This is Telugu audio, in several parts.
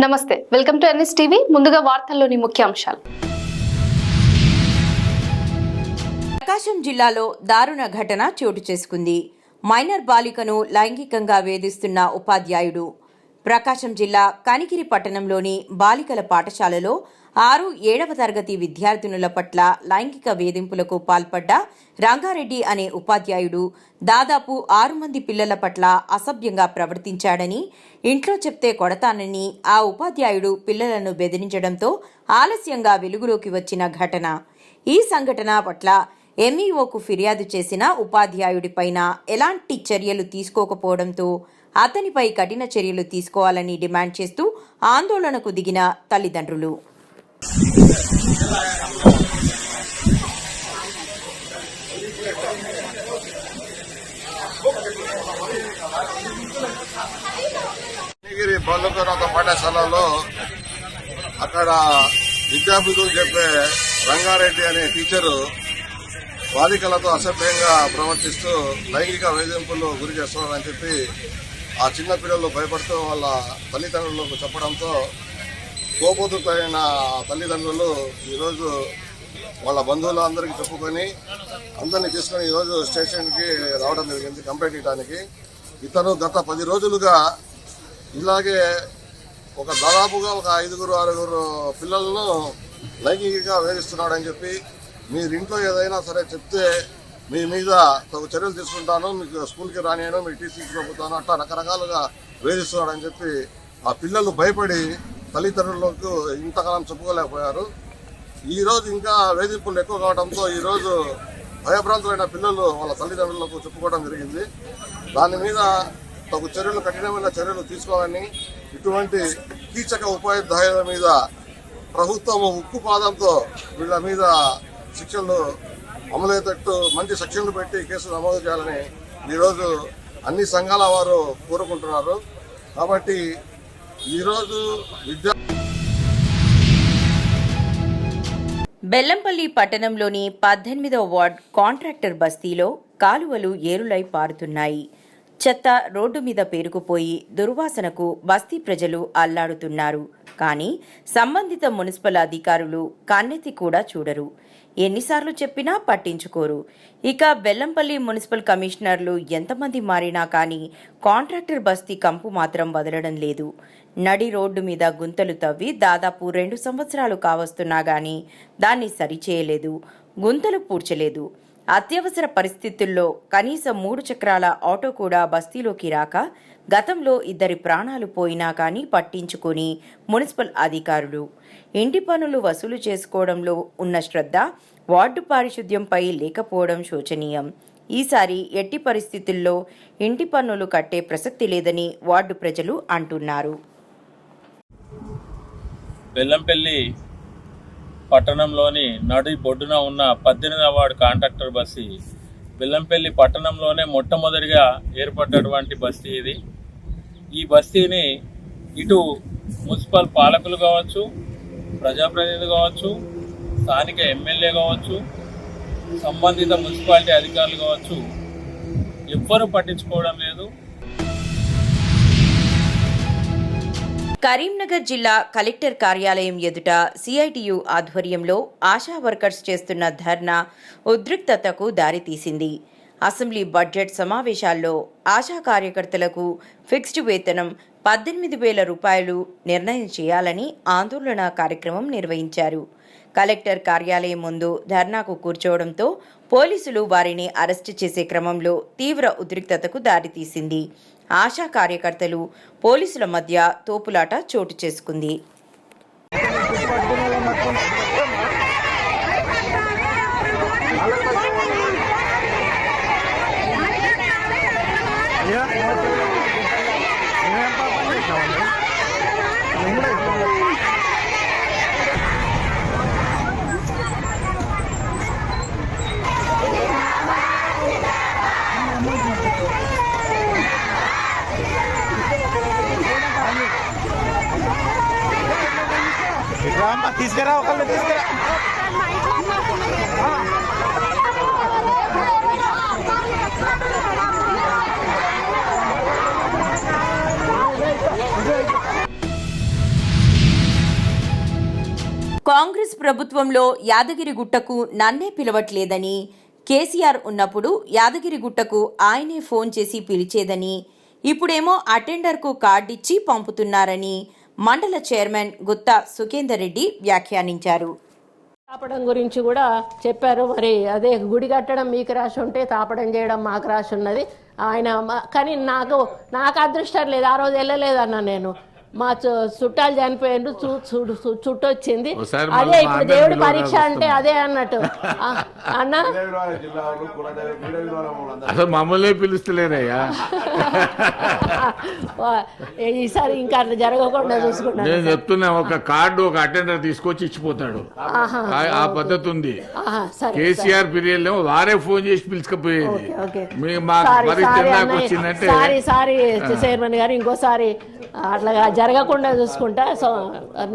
నమస్తే, వెల్కమ్ టు ఎన్ఎస్ టీవీ. ముందుగా వార్తల్లోని ముఖ్యాంశాలు. ప్రకాశం జిల్లాలో దారుణ ఘటన చోటు చేసుకుంది. మైనర్ బాలికను లైంగికంగా వేధిస్తున్న ఉపాధ్యాయుడు. ప్రకాశం జిల్లా కనిగిరి పట్టణంలోని బాలికల పాఠశాలలో 6-7వ తరగతి విద్యార్థినుల పట్ల లైంగిక వేధింపులకు పాల్పడ్డ రంగారెడ్డి అనే ఉపాధ్యాయుడు దాదాపు 6 మంది పిల్లల పట్ల అసభ్యంగా ప్రవర్తించాడని, ఇంట్లో చెప్తే కొడతానని ఆ ఉపాధ్యాయుడు పిల్లలను బెదిరించడంతో ఆలస్యంగా వెలుగులోకి వచ్చిన ఘటన. ఈ సంఘటన పట్ల ఎంఈఓకు ఫిర్యాదు చేసిన ఉపాధ్యాయుడిపైన ఎలాంటి చర్యలు తీసుకోకపోవడంతో అతనిపై కఠిన చర్యలు తీసుకోవాలని డిమాండ్ చేస్తూ ఆందోళనకు దిగిన తల్లిదండ్రులు. బాలుకనాథ పాఠశాలలో అక్కడ విద్యార్థులు చెప్పే రంగారెడ్డి అనే టీచరు బాలికలతో అసభ్యంగా ప్రవర్తిస్తూ లైంగిక వేధింపులు గురి చేస్తున్నారని చెప్పి ఆ చిన్న పిల్లలు భయపడుతూ వాళ్ళ తల్లిదండ్రులకు చెప్పడంతో కోపోతులైన తల్లిదండ్రులు ఈరోజు వాళ్ళ బంధువులు అందరికీ చెప్పుకొని అందరినీ తీసుకొని ఈరోజు స్టేషన్కి రావడం జరిగింది కంప్లైంట్ ఇవ్వడానికి. ఇతను గత 10 రోజులుగా ఇలాగే దాదాపుగా 5-6 పిల్లలను లైంగికంగా వేధిస్తున్నాడని చెప్పి, మీరు ఇంట్లో ఏదైనా సరే చెప్తే మీ మీద తగు చర్యలు తీసుకుంటాను, మీకు స్కూల్కి రానియను, మీకు టీసీకి పంపుతాను, అట్లా రకరకాలుగా వేధిస్తున్నాడని చెప్పి ఆ పిల్లలు భయపడి తల్లిదండ్రులకు ఇంతకాలం చెప్పుకోలేకపోయారు. ఈరోజు ఇంకా వేధింపులు ఎక్కువ కావడంతో ఈరోజు భయభ్రాంతులైన పిల్లలు వాళ్ళ తల్లిదండ్రులకు చెప్పుకోవడం జరిగింది. దాని మీద తగు చర్యలు, కఠినమైన చర్యలు తీసుకోవాలని, ఇటువంటి కీచక ఉపాధ్యాయుల మీద ప్రభుత్వం ఉక్కు పాదంతో వీళ్ళ మీద శిక్షలు అమలయ్యేటట్టు మంచి సెక్షన్లు పెట్టి కేసులు నమోదు చేయాలని ఈరోజు అన్ని సంఘాల వారు కోరుకుంటున్నారు. కాబట్టి ఈరోజు బెల్లంపల్లి పట్టణంలోని 18వ వార్డ్ కాంట్రాక్టర్ బస్తీలో కాలువలు ఏరులై పారుతున్నాయి. చెత్త రోడ్డు మీద పేరుకుపోయి దుర్వాసనకు బస్తీ ప్రజలు అల్లాడుతున్నారు. కానీ సంబంధిత మున్సిపల్ అధికారులు కన్నెత్తి కూడా చూడరు. ఎన్నిసార్లు చెప్పినా పట్టించుకోరు. ఇక బెల్లంపల్లి మున్సిపల్ కమిషనర్లు ఎంతమంది మారినా కానీ కాంట్రాక్టర్ బస్తీ కంపు మాత్రం వదలడం లేదు. నడి రోడ్డు మీద గుంతలు తవ్వి దాదాపు 2 సంవత్సరాలు కావస్తున్నా గానీ దాన్ని సరిచేయలేదు, గుంతలు పూడ్చలేదు. అత్యవసర పరిస్థితుల్లో కనీసం 3 చక్రాల ఆటో కూడా బస్తీలోకి రాక గతంలో 2 ప్రాణాలు పోయినా కానీ పట్టించుకొని మున్సిపల్ అధికారులు ఇంటి పన్నులు వసూలు చేసుకోవడంలో ఉన్న శ్రద్ధ వార్డు పారిశుద్ధ్యంపై లేకపోవడం శోచనీయం. ఈసారి ఎట్టి పరిస్థితుల్లో ఇంటి పన్నులు కట్టే ప్రసక్తి లేదని వార్డు ప్రజలు అంటున్నారు. బెల్లంపల్లి పట్టణంలోని నడి బొడ్డున ఉన్న 18వ వార్డు కాంట్రాక్టర్ బస్తీ బెల్లంపల్లి పట్టణంలోనే మొట్టమొదటిగా ఏర్పడ్డటువంటి బస్తీ ఇది. ఈ బస్తీని ఇటు మున్సిపల్ పాలకులు కావచ్చు, ప్రజాప్రతినిధులు కావచ్చు, స్థానిక ఎమ్మెల్యే కావచ్చు, సంబంధిత మున్సిపాలిటీ అధికారులు కావచ్చు, ఎవ్వరూ పట్టించుకోవడం లేదు. కరీంనగర్ జిల్లా కలెక్టర్ కార్యాలయం ఎదుట సిఐటియు ఆధ్వర్యంలో ఆశా వర్కర్స్ చేస్తున్న ధర్నా ఉద్రిక్తతకు దారితీసింది. అసెంబ్లీ బడ్జెట్ సమావేశాల్లో ఆశా కార్యకర్తలకు ఫిక్స్డ్ వేతనం 18,000 రూపాయలు నిర్ణయం చేయాలని ఆందోళన కార్యక్రమం నిర్వహించారు. కలెక్టర్ కార్యాలయం ముందు ధర్నాకు కూర్చోవడంతో పోలీసులు వారిని అరెస్టు చేసే క్రమంలో తీవ్ర ఉద్రిక్తతకు దారితీసింది. ఆశా కార్యకర్తలు పోలీసుల మధ్య తోపులాట చోటు చేసుకుంది. తీసుకురా ఒకళ్ళు తీసుకురా. కాంగ్రెస్ ప్రభుత్వంలో యాదగిరిగుట్టకు నన్నే పిలవట్లేదని, కేసీఆర్ ఉన్నప్పుడు యాదగిరిగుట్టకు ఆయనే ఫోన్ చేసి పిలిచేదని, ఇప్పుడేమో అటెండర్కు కార్డిచ్చి పంపుతున్నారని మండల చైర్మన్ గుత్తా సుఖేందర్ రెడ్డి వ్యాఖ్యానించారు. తాపడం గురించి కూడా చెప్పారు. మరి అదే గుడి కట్టడం మీకు రాసి ఉంటే తాపడం చేయడం మాకు రాసి ఉన్నది. ఆయన కానీ నాకు అదృష్టం లేదు. ఆ రోజు వెళ్ళలేదన్నా నేను. మా చుట్టాలు చనిపోయిండ్రు, చుట్టు వచ్చింది. అదే ఇప్పుడు దేవుడి పరీక్ష అంటే అదే అన్నట్టు అన్న. అసలు మమ్మల్ని పిలుస్తలేనయ్యా. ఈసారి ఇంకా అట్లా జరగకుండా చూసుకుంటాను. నేను చెప్తున్నా, ఒక కార్డు ఒక అటెండర్ తీసుకొచ్చి ఇచ్చిపోతాడు. ఆ పద్ధతి ఉంది. కేసీఆర్ పీరియడ్ లో వారే ఫోన్ చేసి పిలుచుకపోయేది. వచ్చిందంటే సారీ చైర్మన్ గారు, ఇంకోసారి అట్లా జరగకుండా చూసుకుంటా. సో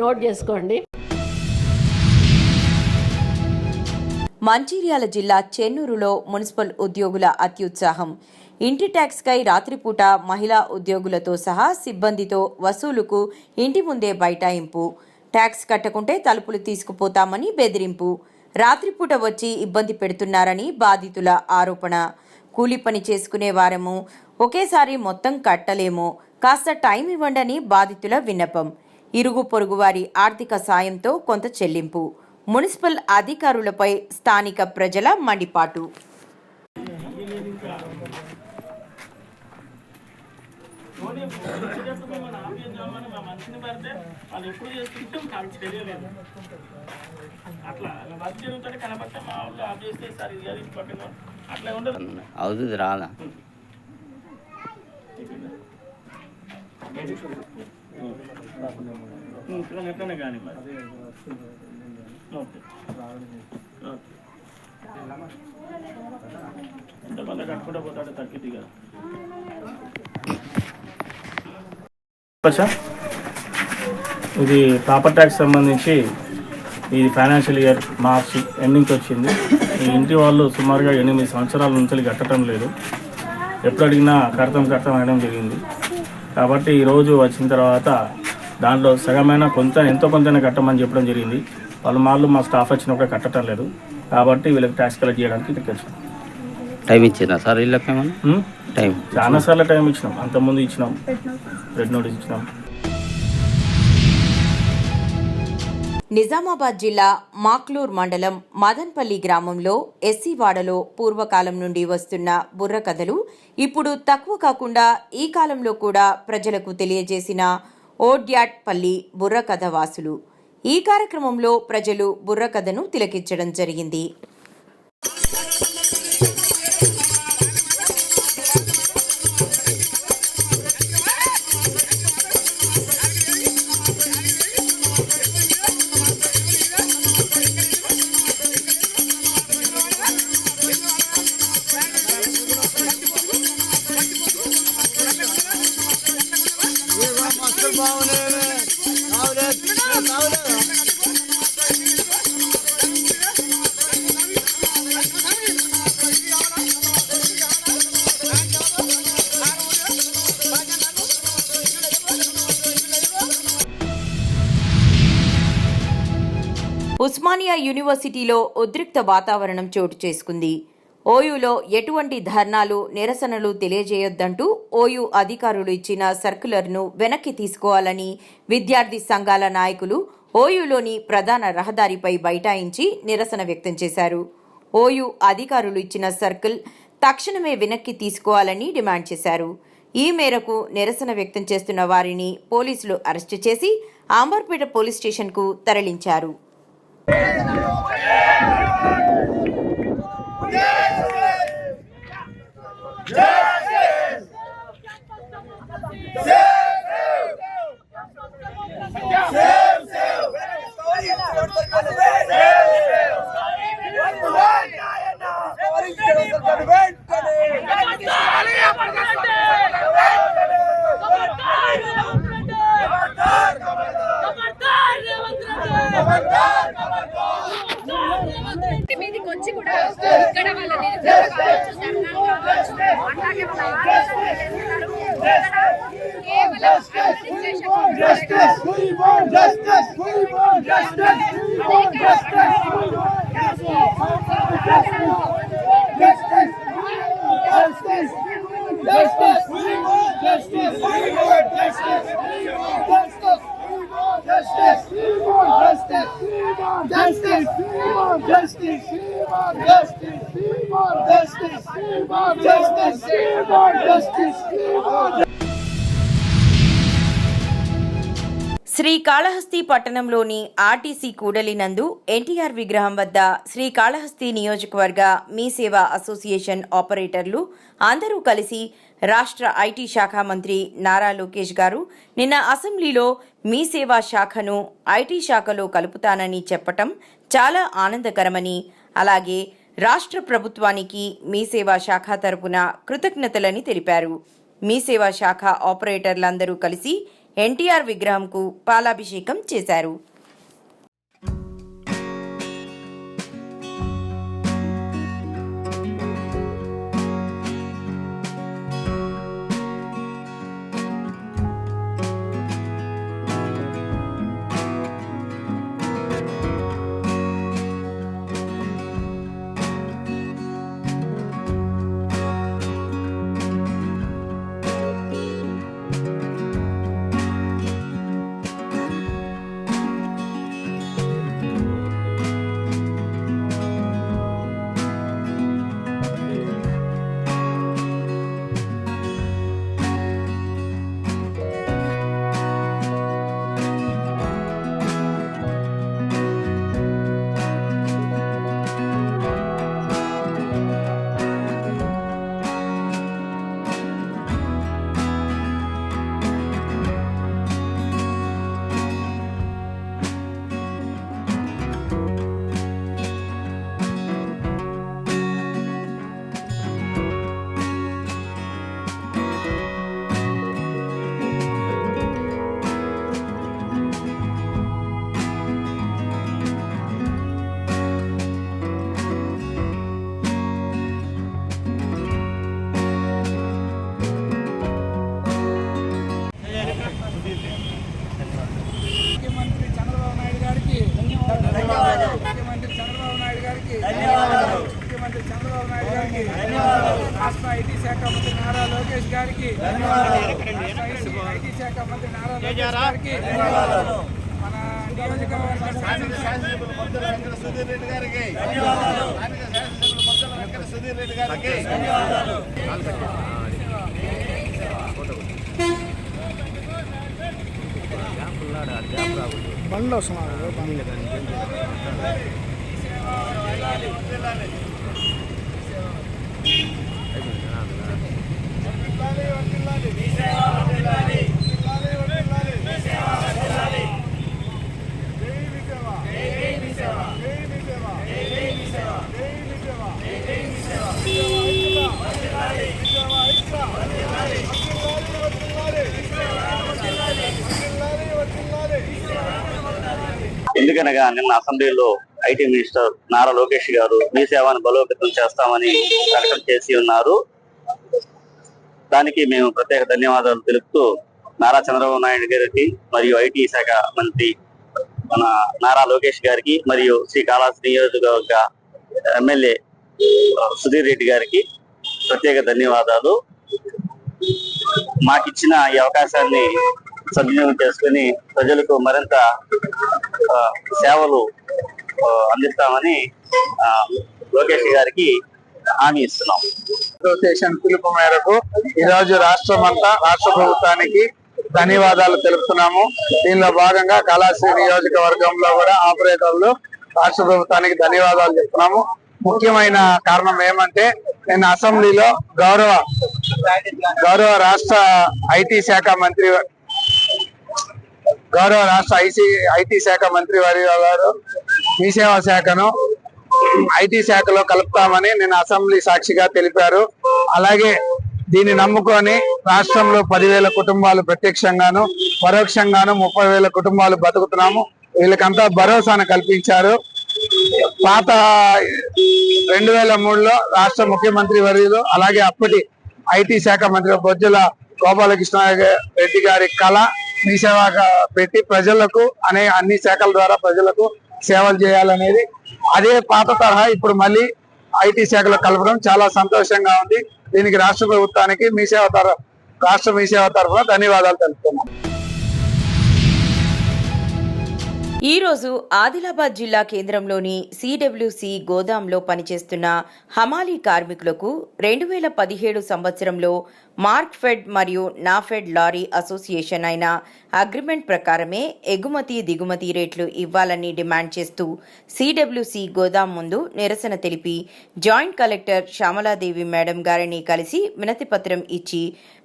నోట్ చేసుకోండి. మంచిర్యాల జిల్లా చెన్నూరులో మున్సిపల్ ఉద్యోగుల అత్యుత్సాహం. ఇంటి ట్యాక్స్కై రాత్రిపూట మహిళా ఉద్యోగులతో సహా సిబ్బందితో వసూలుకు ఇంటి ముందే బైఠాయింపు. ట్యాక్స్ కట్టకుంటే తలుపులు తీసుకుపోతామని బెదిరింపు. రాత్రిపూట వచ్చి ఇబ్బంది పెడుతున్నారని బాధితుల ఆరోపణ. కూలి పని చేసుకునే వారము, ఒకేసారి మొత్తం కట్టలేము, కాస్త టైం ఇవ్వండని బాధితుల విన్నపం. ఇరుగు పొరుగు వారి ఆర్థిక సాయంతో కొంత చెల్లింపు. మున్సిపల్ అధికారులపై స్థానిక ప్రజల మండిపాటు. అవుతుంది రాదా? కానీ ఎంతమంది కట్టుకుంటూ పోతాడు తగ్గిద్ది కదా. ఇది ప్రాపర్ ట్యాక్స్ సంబంధించి ఈ ఫైనాన్షియల్ ఇయర్ మార్చి ఎండింగ్కి వచ్చింది. ఈ ఇంటి వాళ్ళు సుమారుగా 8 సంవత్సరాల నుంచి కట్టడం లేదు. ఎప్పుడు అడిగినా కడతాం అనడం జరిగింది. కాబట్టి ఈరోజు వచ్చిన తర్వాత దాంట్లో సగమైన ఎంతో కొంత కట్టమని చెప్పడం జరిగింది. పలుమార్లు మా స్టాఫ్ వచ్చినప్పుడు కట్టడం లేదు. కాబట్టి వీళ్ళకి ట్యాక్స్ కలెక్ట్ చేయడానికి ఇక్కడికి వచ్చాం. టైం ఇచ్చిందా సార్ వీళ్ళకి? ఏమన్నా టైం చాలాసార్లు టైం ఇచ్చినాం. అంతకుముందు ఇచ్చినాం, రెడ్ నోటీస్ ఇచ్చినాం. నిజామాబాద్ జిల్లా మాక్లూర్ మండలం మదన్పల్లి గ్రామంలో ఎస్సీ వాడలో పూర్వకాలం నుండి వస్తున్న బుర్ర కథలు ఇప్పుడు తక్కువ కాకుండా ఈ కాలంలో కూడా ప్రజలకు తెలియజేసిన ఓడ్యాట్పల్లి బుర్రకథ వాసులు. ఈ కార్యక్రమంలో ప్రజలు బుర్రకథను తిలకించడం జరిగింది. ఉస్మానియా యూనివర్సిటీలో ఉద్రిక్త వాతావరణం చోటు చేసుకుంది. ఓయూలో ఎటువంటి ధర్నాలు, నిరసనలు తెలియజేయొద్దంటూ ఓయూ అధికారులు ఇచ్చిన సర్క్యులర్ను వెనక్కి తీసుకోవాలని విద్యార్థి సంఘాల నాయకులు ఓయూలోని ప్రధాన రహదారిపై బైఠాయించి నిరసన వ్యక్తం చేశారు. ఓయూ అధికారులు ఇచ్చిన సర్కిల్ తక్షణమే వెనక్కి తీసుకోవాలని డిమాండ్ చేశారు. ఈ మేరకు నిరసన వ్యక్తం చేస్తున్న వారిని పోలీసులు అరెస్టు చేసి ఆంబర్పేట పోలీస్ స్టేషన్కు తరలించారు. మీదికి వచ్చి కూడా ఇక్కడ వాళ్ళని కేవలం శ్రీకాళహస్తి పట్టణంలోని ఆర్టీసీ కూడలి నందు ఎన్టీఆర్ విగ్రహం వద్ద శ్రీకాళహస్తి నియోజకవర్గ మీ సేవా అసోసియేషన్ ఆపరేటర్లు అందరూ కలిసి రాష్ట్ర ఐటీ శాఖ మంత్రి నారా లోకేష్ గారు నిన్న అసెంబ్లీలో మీ సేవా శాఖను ఐటీ శాఖలో కలుపుతానని చెప్పటం చాలా ఆనందకరమని, అలాగే రాష్ట్ర ప్రభుత్వానికి మీ సేవా శాఖ తరపున కృతజ్ఞతలని తెలిపారు. మీ సేవా శాఖ ఆపరేటర్లందరూ కలిసి ఎన్టీఆర్ విగ్రహంకు పాలాభిషేకం చేశారు. ముఖ్యమంత్రి చంద్రబాబు నాయుడు గారికి, రాష్ట్ర ఐటీ శాఖ మంత్రి నారా లోకేష్ గారికి, ఐటీ శాఖ మంత్రి నారా లోకేష్ గారికి, మన నియోజకవర్గ శాసనసభ్యులు ముద్దల వెంకట సుధీర్ రెడ్డి గారికి, స్థానిక శాసనసభ్యులు ముద్దల వెంకట సుధీర్ రెడ్డి గారికి బండ్లో వస్తున్నారు. ఎందుకనగా నిన్న అసెంబ్లీలో ఐటీ మినిస్టర్ నారా లోకేష్ గారు మీ సేవను బలోపేతం చేస్తామని ప్రకటన చేసి ఉన్నారు. దానికి మేము ప్రత్యేక ధన్యవాదాలు తెలుపుతూ నారా చంద్రబాబు నాయుడు గారికి మరియు ఐటీ శాఖ మంత్రి మన నారా లోకేష్ గారికి మరియు శ్రీకాళహస్తి నియోజకవర్గ ఎమ్మెల్యే సుధీర్ రెడ్డి గారికి ప్రత్యేక ధన్యవాదాలు. మాకిచ్చిన ఈ అవకాశాన్ని సద్వినియోగం చేసుకుని ప్రజలకు మరింత సేవలు అందిస్తామని లోకేష్ గారికి హామీ ఇస్తున్నాం. అసోసియేషన్ పిలుపు మేరకు ఈరోజు రాష్ట్ర ప్రభుత్వానికి ధన్యవాదాలు తెలుపుతున్నాము. దీనిలో భాగంగా కాళహస్తి నియోజకవర్గంలో కూడా ఆపరేటర్లు రాష్ట్ర ప్రభుత్వానికి ధన్యవాదాలు చెప్తున్నాము. ముఖ్యమైన కారణం ఏమంటే నేను అసెంబ్లీలో గౌరవ రాష్ట్ర ఐటీ శాఖ మంత్రి ఐటీ శాఖ మంత్రి వారి గారు మీ సేవా శాఖను ఐటీ శాఖలో కలుపుతామని నేను అసెంబ్లీ సాక్షిగా తెలిపారు. అలాగే దీన్ని నమ్ముకొని రాష్ట్రంలో 10,000 కుటుంబాలు ప్రత్యక్షంగాను పరోక్షంగాను 30,000 కుటుంబాలు బతుకుతున్నాము. వీళ్ళకంతా భరోసాను కల్పించారు. పాత 2003లో రాష్ట్ర ముఖ్యమంత్రి వర్యులు అలాగే అప్పటి ఐటీ శాఖ మంత్రి బొజ్జల గోపాలకృష్ణ రెడ్డి గారి కళ మీ సేవగా పెట్టి ప్రజలకు అన్ని శాఖల ద్వారా ప్రజలకు సేవలు చేయాలనేది. అదే పాత తరహా ఇప్పుడు మళ్ళీ ఐటీ శాఖలో కలపడం చాలా సంతోషంగా ఉంది. దీనికి రాష్ట్ర ప్రభుత్వానికి రాష్ట్ర మీ సేవ తరఫున ధన్యవాదాలు తెలుపుతున్నాం. ఈరోజు ఆదిలాబాద్ జిల్లా కేంద్రంలోని సిడబ్ల్యూసి గోదాంలో పనిచేస్తున్న హమాలీ కార్మికులకు 2017 సంవత్సరంలో మార్క్ఫెడ్ మరియు నాఫెడ్ లారీ అసోసియేషన్ అయిన అగ్రిమెంట్ ప్రకారమే ఎగుమతి దిగుమతి రేట్లు ఇవ్వాలని డిమాండ్ చేస్తూ సిడబ్ల్యూసి గోదాం ముందు నిరసన తెలిపి జాయింట్ కలెక్టర్ శ్యామలాదేవి మేడం గారిని కలిసి వినతిపత్రం ఇచ్చి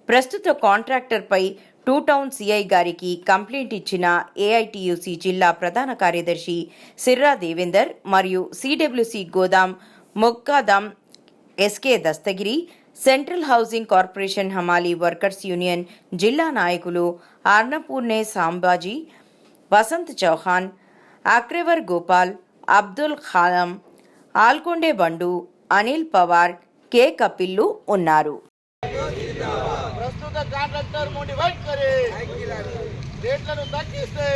ప్రస్తుత కాంట్రాక్టర్పై 2 టౌన్ సిఐ గారికి కంప్లైంట్ ఇచ్చిన ఏఐటియుసి జిల్లా ప్రధాన కార్యదర్శి సిర్రా దేవేందర్ మరియు సిడబ్ల్యూసి గోదాం మొక్కాదాం SK Dastagiri, central housing corporation హమాలీ వర్కర్స్ యూనియన్ జిల్లా నాయకులు అర్నపూర్ణే సాంబాజీ, వసంత్ చౌహాన్, అక్రెవర్ గోపాల్, అబ్దుల్ ఖాలం, ఆల్కొండే బండు, అనిల్ పవార్, కె కపిల్లు ఉన్నారు. ప్రస్తుత కాంట్రాక్టర్ మోటివేట్ करे రేట్లను తగ్గిస్తే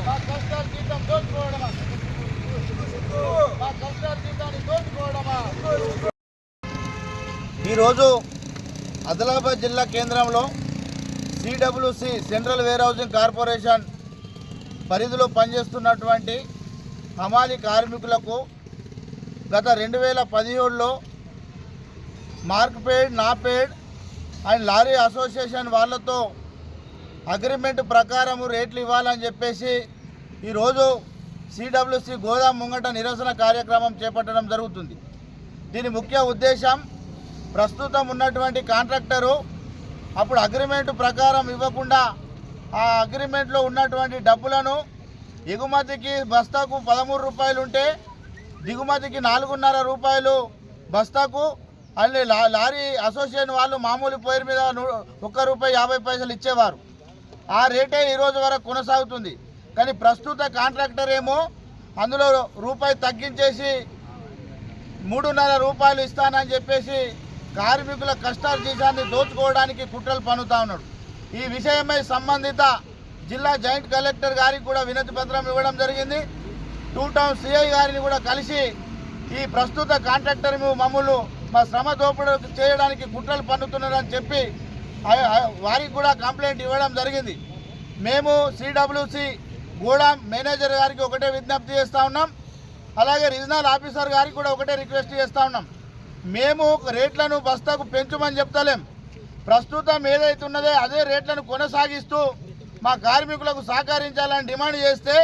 మా కష్టాల జీతం దోచుకోవడమా ఈరోజు ఆదిలాబాద్ జిల్లా కేంద్రంలో CWC central warehousing corporation పరిధిలో పనిచేస్తున్నటువంటి హమాలీ కార్మికులకు గత 2017లో Markfed, NAFED and lorry association వాళ్ళతో అగ్రిమెంట్ ప్రకారం రేట్లు ఇవ్వాలని చెప్పేసి ఈరోజు సిడబ్ల్యూసి గోదాం ముంగట నిరసన కార్యక్రమం చేపట్టడం జరుగుతుంది. దీని ముఖ్య ఉద్దేశం ప్రస్తుతం ఉన్నటువంటి కాంట్రాక్టరు అప్పుడు అగ్రిమెంట్ ప్రకారం ఇవ్వకుండా ఆ అగ్రిమెంట్లో ఉన్నటువంటి డబ్బులను ఎగుమతికి బస్తాకు 13 రూపాయలు ఉంటే దిగుమతికి 4.5 రూపాయలు బస్తాకు, అన్ని లారీ అసోసియేషన్ వాళ్ళు మామూలు పేరు మీద ₹1.50 ఇచ్చేవారు. ఆ రేటే ఈరోజు వరకు కొనసాగుతుంది. కానీ ప్రస్తుత కాంట్రాక్టర్ ఏమో అందులో రూపాయి తగ్గించేసి 3.5 రూపాయలు ఇస్తానని చెప్పేసి కార్మికుల కష్టాల జీతాన్ని దోచుకోవడానికి కుట్రలు పన్నుతా ఉన్నాడు. ఈ విషయమై సంబంధిత జిల్లా జాయింట్ కలెక్టర్ గారికి కూడా వినతి పత్రం ఇవ్వడం జరిగింది. 2 టౌన్ సిఐ గారిని కూడా కలిసి ఈ ప్రస్తుత కాంట్రాక్టర్ మమ్మల్ని మా శ్రమ దోపిడీ చేయడానికి కుట్రలు పన్నుతున్నారని చెప్పి వారికి కూడా కంప్లైంట్ ఇవ్వడం జరిగింది. మేము సిడబ్ల్యూసి గోడాం మేనేజర్ గారికి ఒకటే విజ్ఞప్తి చేస్తూ ఉన్నాం. అలాగే రీజనల్ ఆఫీసర్ గారికి కూడా ఒకటే రిక్వెస్ట్ చేస్తూ ఉన్నాం. మేము రేట్లను బస్తాకు పెంచమని చెప్తలేం. ప్రస్తుతం ఏదైతే ఉన్నదో అదే రేట్లను కొనసాగిస్తూ మా కార్మికులకు సహకరించాలని డిమాండ్ చేస్తే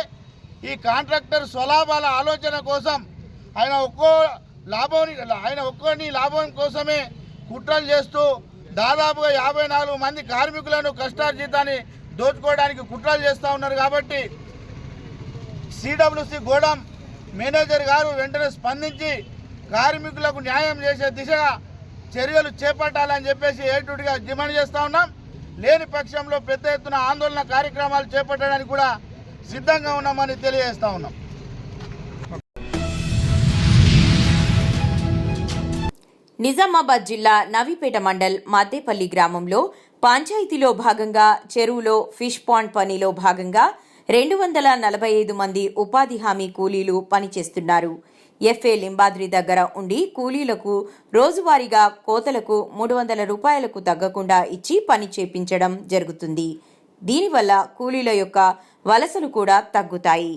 ఈ కాంట్రాక్టర్ స్వలాభాల ఆలోచన కోసం ఆయన ఒక్కోని లాభం కోసమే కుట్రలు చేస్తూ దాదాపుగా 54 మంది కార్మికులను కష్టార్జితాన్ని దోచుకోవడానికి కుట్రలు చేస్తూ ఉన్నారు. కాబట్టి సిడబ్ల్యూసి గోడాం మేనేజర్ గారు వెంటనే స్పందించి కార్మికులకు న్యాయం చేసే దిశగా చర్యలు చేపట్టాలని చెప్పేసి ఏటుగా డిమాండ్ చేస్తూ ఉన్నాం. లేని పక్షంలో పెద్ద ఎత్తున ఆందోళన కార్యక్రమాలు చేపట్టడానికి కూడా సిద్ధంగా ఉన్నామని తెలియజేస్తా ఉన్నాం. నిజామాబాద్ జిల్లా నవీపేట మండల్ మద్దేపల్లి గ్రామంలో పంచాయతీలో భాగంగా చెరువులో ఫిష్ పాండ్ పనిలో భాగంగా 245 మంది ఉపాధి హామీ కూలీలు పనిచేస్తున్నారు. ఎఫ్ఏ లింబాద్రి దగ్గర ఉండి కూలీలకు రోజువారీగా కోతలకు 300 రూపాయలకు తగ్గకుండా ఇచ్చి పని చేపించడం జరుగుతుంది. దీనివల్ల కూలీల యొక్క వలసలు కూడా తగ్గుతాయి.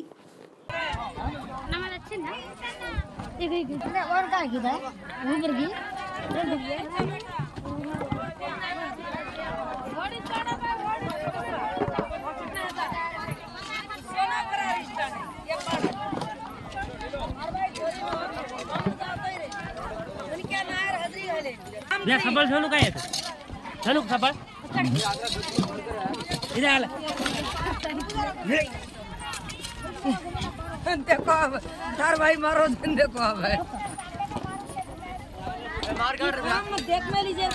सबळ चालू काय येतं चालू सबळ इथे आला देखो चार भाई मारो देखो अब मार कर देख में लीजिए